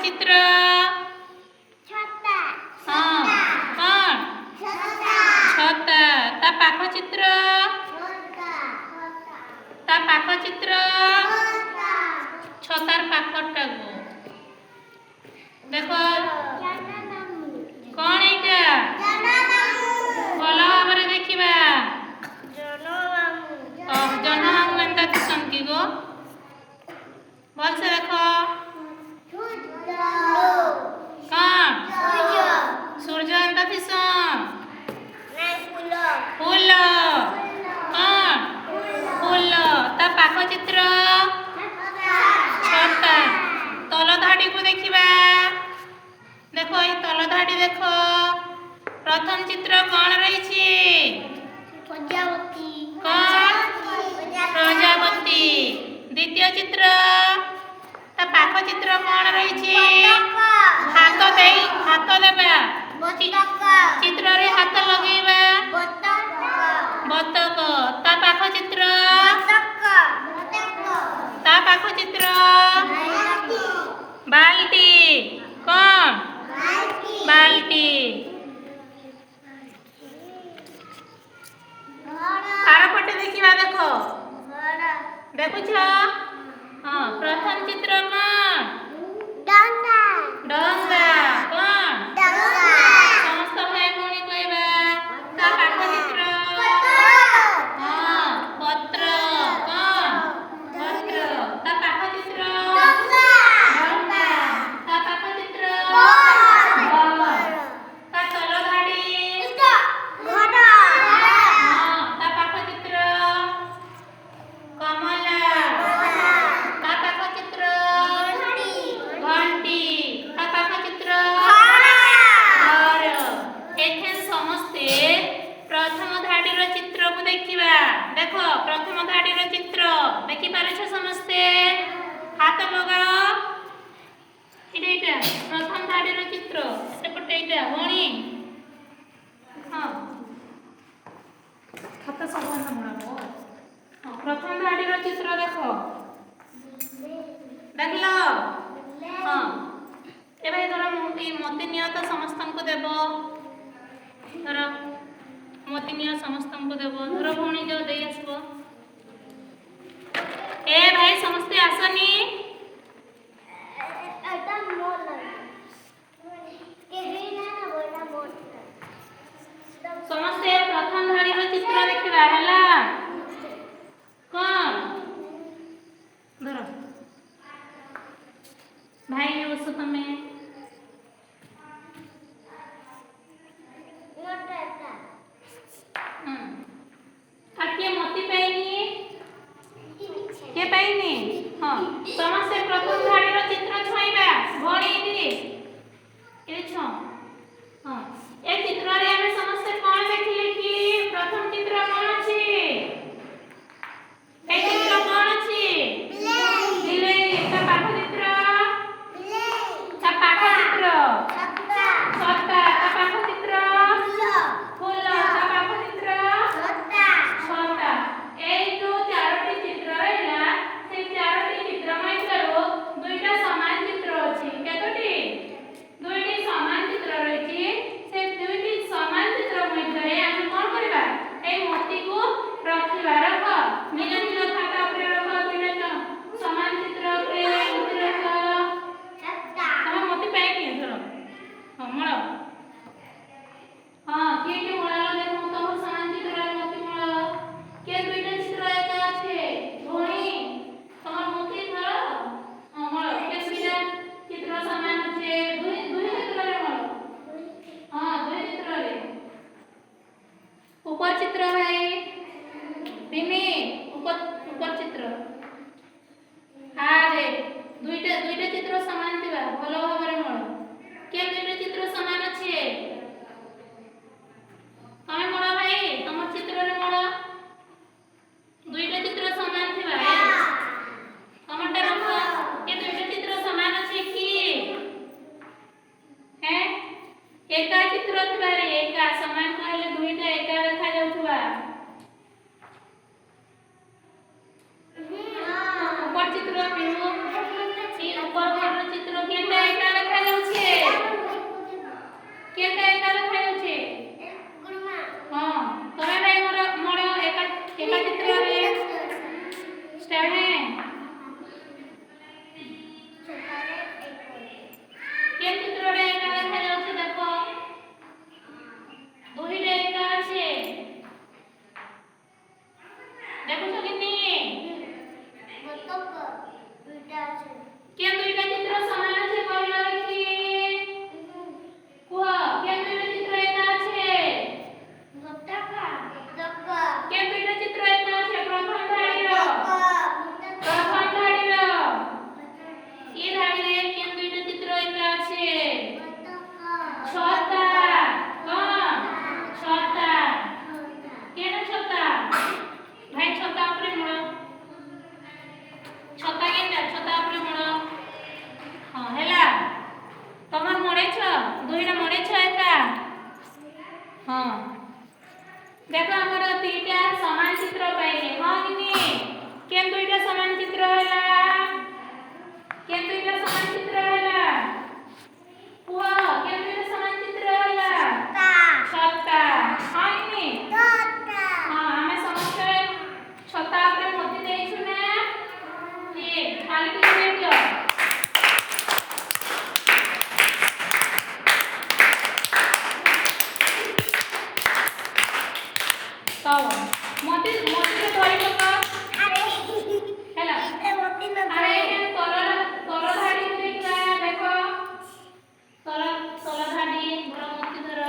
चित्र चित्र ता पाख चित्र छतार पाखटा गो देखो कौन एटा भल भाव देखा जन मामू एंता दिसन कि गो भल से देख कौन सूर्य एंता दिसन फूल कौन फूल ता पाख चित्र छता तल धाड़ी को देखिबा देखो ये तल धाड़ी देखो प्रथम चित्र कौन रही प्रजापति कौन प्रजापति द्वितीय चित्र ता पाख चित्र कौन रही हाथ देबा चित्र रे हाथ लगेबा बतक ता पाख चित्र बाल्टी कौन बाल्टी तार पटे देखिबा देखो देखुछ हां प्रथम चित्र कौन डंगा डंगा कौन समस्त भाई भौणी कहबा ता पाख चित्र हां पत्र कौन पत्र ता पाख चित्र डंगा ता पाख चित्र घर ता तल धाड़ी हां ता पाख चित्र कमला ता पाख चित्र घंटी ता पाख चित्र घर एखेन समस्ते प्रथम धाड़ीर चित्र को देखिबा देखो प्रथम धाड़ीर चित्र देखि पारछ समस्ते हाथ लगाओ एटा प्रथम धाड़ीर चित्र सेपटे एटा भणी हां हाथ सबन मोड़ाबो हां प्रथम धाड़ीर चित्र देखो देखलो हां ए भाई धर मते निय तो समस्तन को देबो धर मते निय समस्तन को देबो धर भौणी जो दे आसबो ए भाई समस्ते आसनी এটা মোর কেহি না বড় মোর समस्ते प्रथम धाड़ीर चित्र देखिबा हला कौन धर भाई बस तमे মোরটা आके मोती पाइनी के पाइनी हां समस्ते प्रथम धाड़ीर चित्र छुइबा भणी दी ए छ हां ए चित्र रे हम समस्ते कोन देखिले कि प्रथम चित्र कोन अछि ए चित्र कोन अछि बिलेई ता पाख चित्र ता पाख चित्र छता ता पाख चित्र फूल ता पाख चित्र छता এই जो चारोटी चित्र रहिला से चारोटी चित्र मध्यरु दुईटा समान चित्र अछि केतोटी दुईटी समान चित्र रहिछि से दुईटी समान चित्र मध्यरे हम कोन करबा ए मोती को रखिबा रख निज निज खाता ଉପରେ रख दुईटा समान चित्र ଉପରେ मोती रख हम मोती पाइ के धर हमळ हां के मोळा देखो तो समान चित्र रे मोती मोळ के दुईटा चित्र एका আছে ভনি তোমার মোতি ধর हमळ के दुईटा चित्र समान আছে দুই চিত্র রে মळ हां दुई चित्र रे ऊपर चित्र भाई बिमी ऊपर चित्र आरे दुईटा चित्र समान थिबा भलो भाबरे मळ के दुईटा चित्र समान अछि तमे मळ भाई तमर चित्र रे मळ दुईटा चित्र समान थिबा तमरटा रख के दुईटा चित्र समान अछि कि हैं एका चित्र थिबा रे एका समान कहले दुईटा एका देखा जाउथबा ହଉ ମୋତିରେ ଧରି ପକା ହେଲା। ଆରେ ଏখানে ତଳ ଧାଡି ଦେଖିବା ଦେଖ ତଳ ଧାଡି ବড় ମୋତି ଧର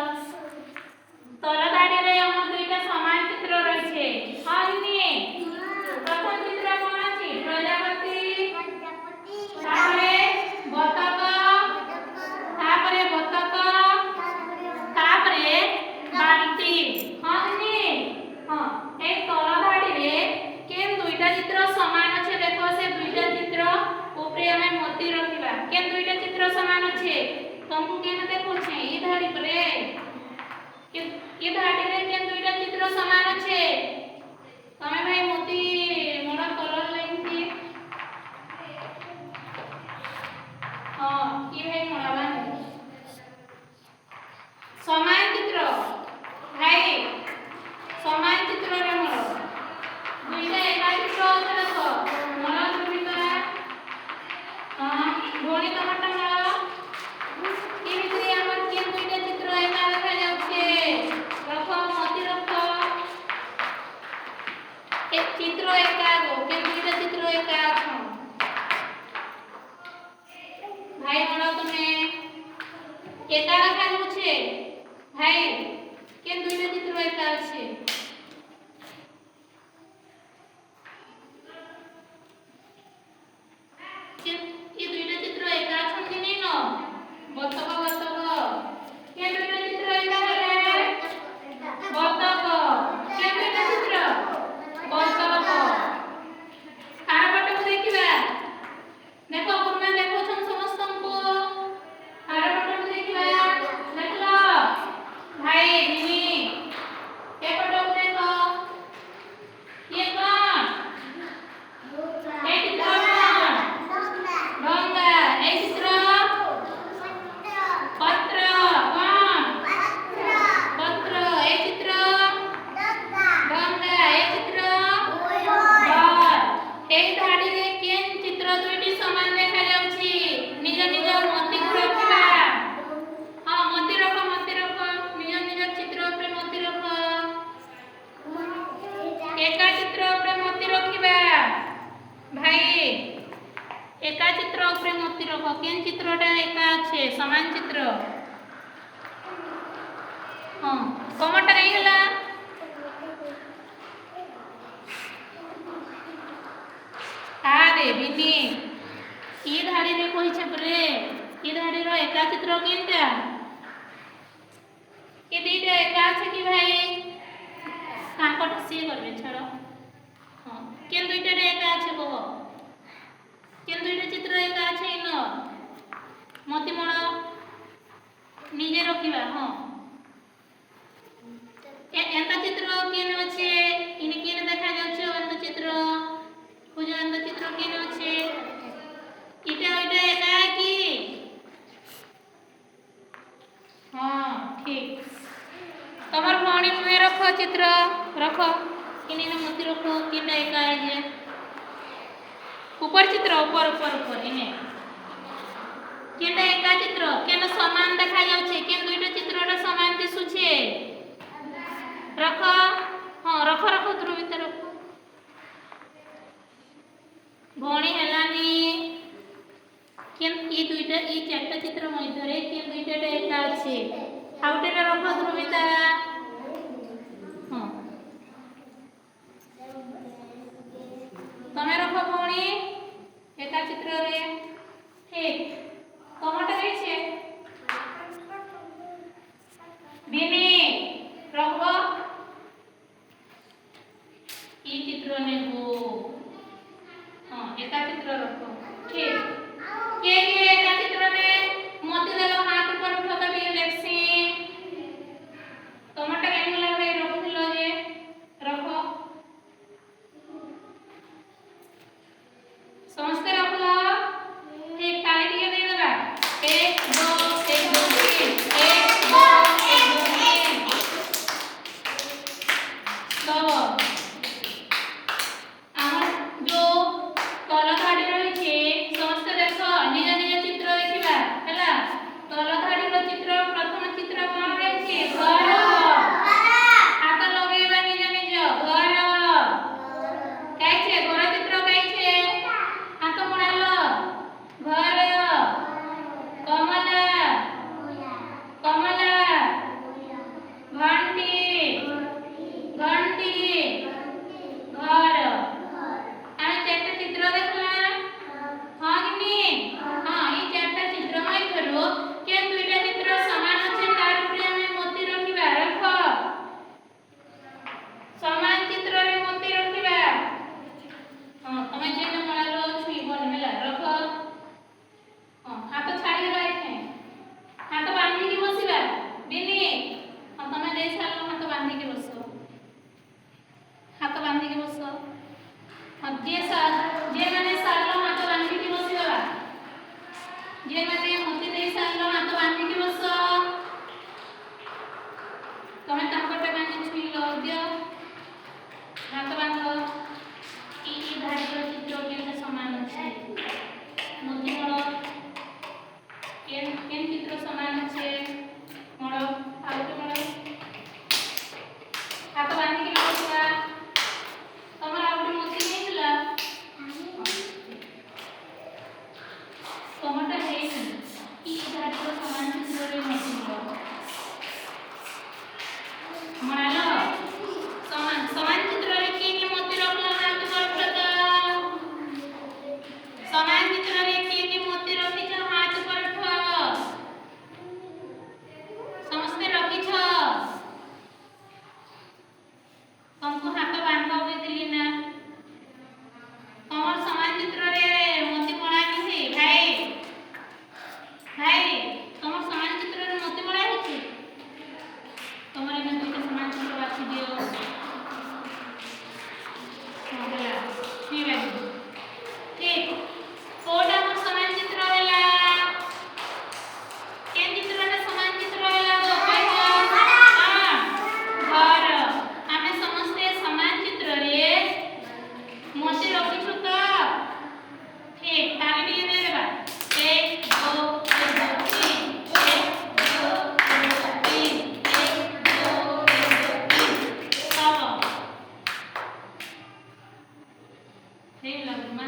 ତଳ ଧାଡିରେ ଆମର ଦୁଇଟା ସମାନ ଚିତ୍ର ରହିଛି। ହଁ ଇନି ପ୍ରଥମ ଚିତ୍ର କ'ଣ ଅଛି? ପ୍ରଜାପତି, ତାପରେ ବତକ, ତାପରେ ବାଲ୍ଟି। ହଁ ଇନି ହଁ ଏ ତଳ ଧାଡିରେ କେନ୍ ଦୁଇଟା ଚିତ୍ର ସମାନ আছে দেখো ସେ ଦୁଇଟା ଚିତ୍ର ଉପରେ ଆମେ ମୋତି ରଖିବା। କେନ୍ ଦୁଇଟା ଚିତ୍ର ସମାନ আছে ତମକୁ କେନ ଦେଖୁଛେ ଇ ଧାଡି ପରେ ଇ ଧାଡିରେ କେନ୍ ଦୁଇଟା ଚିତ୍ର ସମାନ আছে ତମେ ଭାଇ ମୋତି ମୋଡ କଲର ଲାଇନ୍ ହଁ କି ଭାଇ ମୋଡାବା ସମାନ ଚିତ୍ର ଭାଇ ସମାନ ଚିତ୍ରରେ ମୋଡ ଦୁଇଟା ଏକା ଚିତ୍ର ଅଛି ଦେଖ ମୋଡ ଧ୍ରୁବିକା ହଁ ଭଉଣୀ ତମଟା ମୋଡ ଇ ଭିତରେ ଆମର କେନ୍ ଦୁଇଟା ଚିତ୍ର ଏକା ଦେଖା ଯାଉଛି ରଖ ମୋତି ରଖ एक चित्र एका गो केन दुईटा चित्र एका अछन भाई मोडा तमे एका देखा जाउछे भाई केन दुईटा चित्र एका अछि ये दुईटा चित्र एका अछन कि नै न बतक केन दुईटा चित्र एका रे बतक केन दुईटा चित्र बतक आर पटक देखिबा देखो पुरना देखो छन समस्तंको आर पटक देखिबा देखलो भाई मिनी ए पटक देखो ये कौन ए चित्र डोंगा ए चित्र पत्र कौन पत्र ए चित्र डोंगा ए चित्र এই ধাড়িরে কেন চিত্র দুইটি সমান দেখা যাচ্ছে নিজ নিজ মতি রখিবা হ্যাঁ মতি রখ নিজ নিজ চিত্র উপরে মতি রখ একা চিত্র উপরে মতি রখিবা ভাই একা চিত্র উপরে মতি রখ কেন চিত্রটা একা আছে সমান চিত্র হ্যাঁ কমটা কাই হলা आरे बिनी ई धाड़ी रे कोइ छै बरे ई धाड़ी रो एका चित्र केनटा के दीटा एका छै कि भाई काकट से करबे छड़ हां केन दुइटा रे एका छै कह केन दुइटा चित्र एका छै न मोती मोड़ निजे रखिबा हां एंता चित्र केन अछि इने केन देखा जाउछ अन्त चित्र पूजन चित्र केन अछि इटा एका की हां ठीक तमर भौणी में रख चित्र रख किने न मोती रख किने एका है ऊपर चित्र ऊपर इने केन एका चित्र केन समान देखा जाउछे केन दुइटा चित्रटा समान दिसुछे रख हां रख ध्रुवित रख भौणी हेलानी केन ई दुइटा ई चारटा चित्र मध्यरे केन दुइटा एका अछि आउटेला रख ध्रुविता हां तमे रख भौणी एका चित्र रे ठीक कमटा रे छे बिनी रखबो ई चित्र ने हो हां एका चित्र रखो ठीक के एका चित्र में मोती देलो हाथ पर उठो तबे लेक्सी टमाटर केनला भाई रखलो जे रखो समझते रखलो ठीक ताली दिए दे देबा 1 2 1 2 3 1 2 1 2 3 तो আমার जो तल धाड़ी रही समस्त देख निज निज चित्र देखा है तल धाड़ी चित्र प्रथम चित्र कौन रही घर हाथ लगे निज निज तुमको हाथ बांधा हुए दिली ना कमर समान चित्र रे मोती मड़ा नहीं भाई भाई कमर समान चित्र रे मोती मड़ा है तुम्हारे में दुईटा समान चित्र बाछी दियो होला ठीक है ठीक कोडा मोर समान चित्र होला के चित्र रे समान चित्र होला तो कहो हां घर आमे समस्त समान चित्र रे मोती रखिछु तो ठीक ताली लिए दे बा 1 2 3 1 2 3 1 2 3 सब ठीक लगमा